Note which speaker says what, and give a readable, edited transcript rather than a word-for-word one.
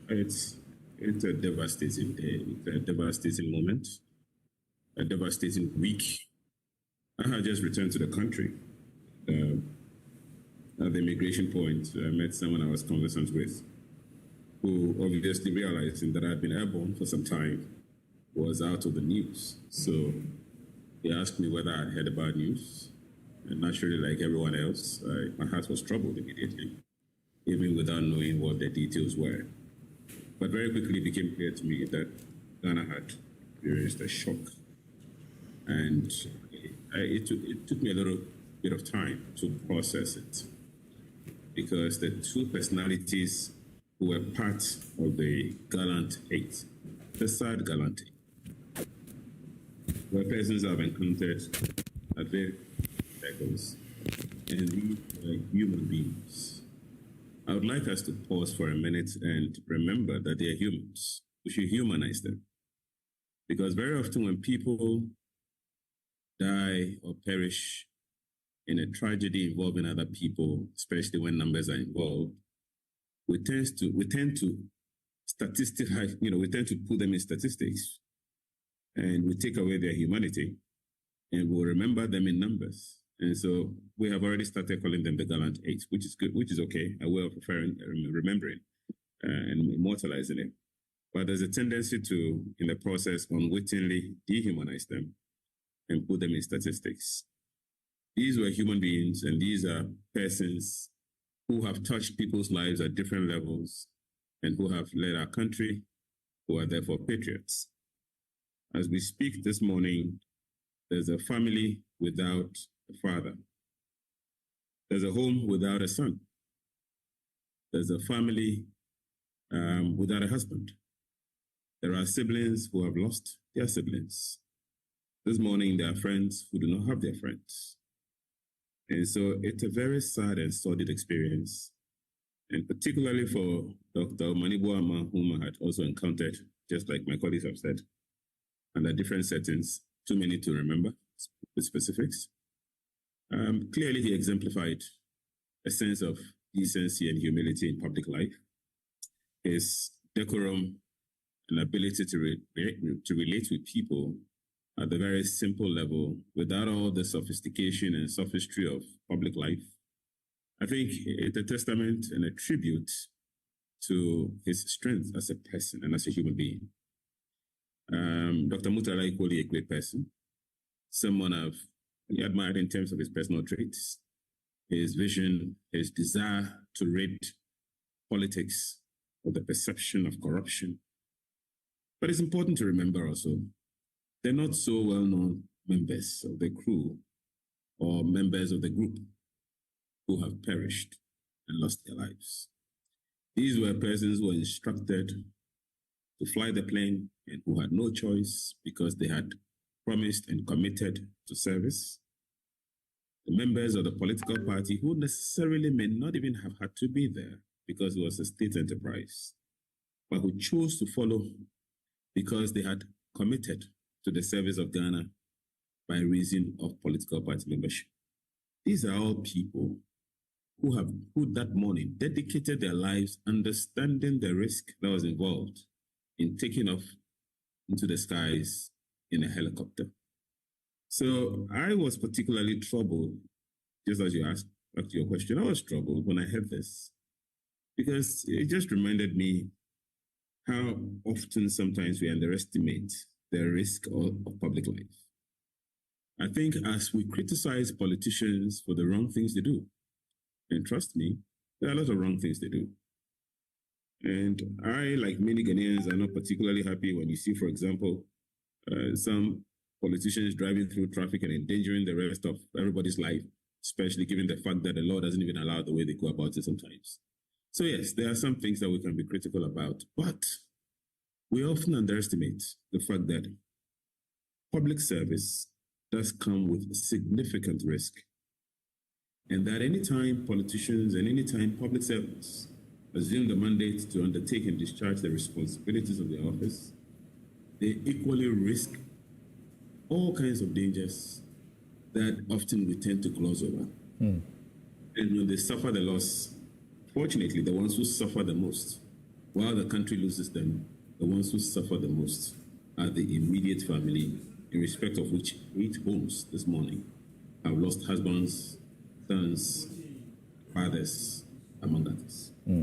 Speaker 1: It's it's a devastating day, it's a devastating moment, a devastating week. I had just returned to the country. Uh, at the immigration point, I met someone I was conversant with, who obviously realizing that I'd been airborne for some time was out of the news. So he asked me whether I'd heard the bad news. And naturally, like everyone else, my heart was troubled immediately, even without knowing what the details were. But very quickly it became clear to me that Ghana had experienced a shock. And it took me a little bit of time to process it, because the two personalities who were part of the Gallant Eight, the sad Gallant Eight, were persons I've encountered at various levels, and these were human beings. I would like us to pause for a minute and remember that they are humans. We should humanize them. Because very often when people die or perish in a tragedy involving other people, especially when numbers are involved, we tend to we tend to put them in statistics, and we take away their humanity, and we'll remember them in numbers. And so we have already started calling them the Gallant Eight, which is good, which is okay, a way of remembering and immortalizing it. But there's a tendency to, in the process, unwittingly dehumanize them and put them in statistics. These were human beings, and these are persons who have touched people's lives at different levels and who have led our country, who are therefore patriots. As we speak this morning, there's a family without a father. There's a home without a son. There's a family without a husband. There are siblings who have lost their siblings. This morning, there are friends who do not have their friends. And so it's a very sad and sordid experience. And particularly for Dr. Manibuama, whom I had also encountered, just like my colleagues have said, under different settings, too many to remember the specifics. Clearly, he exemplified a sense of decency and humility in public life. His decorum and ability to relate with people at the very simple level, without all the sophistication and sophistry of public life, I think it's a testament and a tribute to his strength as a person and as a human being. Dr. Mutala equally a great person, someone I've admired in terms of his personal traits, his vision, his desire to rid politics of the perception of corruption. But it's important to remember also, they're not so well-known members of the crew or members of the group who have perished and lost their lives. These were persons who were instructed to fly the plane and who had no choice because they had promised and committed to service. The members of the political party who necessarily may not even have had to be there because it was a state enterprise, but who chose to follow because they had committed to the service of Ghana by reason of political party membership. These are all people who that morning dedicated their lives understanding the risk that was involved in taking off into the skies in a helicopter. So I was particularly troubled, just as you asked back to your question, I was troubled when I heard this, because it just reminded me how often sometimes we underestimate the risk of public life. I think as we criticize politicians for the wrong things they do, and trust me, there are a lot of wrong things they do. And I, like many Ghanaians, are not particularly happy when you see, for example, some politicians driving through traffic and endangering the rest of everybody's life, especially given the fact that the law doesn't even allow the way they go about it sometimes. So yes, there are some things that we can be critical about, but we often underestimate the fact that public service does come with significant risk. And that anytime politicians and anytime public servants assume the mandate to undertake and discharge the responsibilities of their office, they equally risk all kinds of dangers that often we tend to gloss over. And when they suffer the loss, fortunately, the ones who suffer the most While the country loses them, the ones who suffer the most are the immediate family, in respect of which 8 homes this morning have lost husbands, sons, fathers, among others.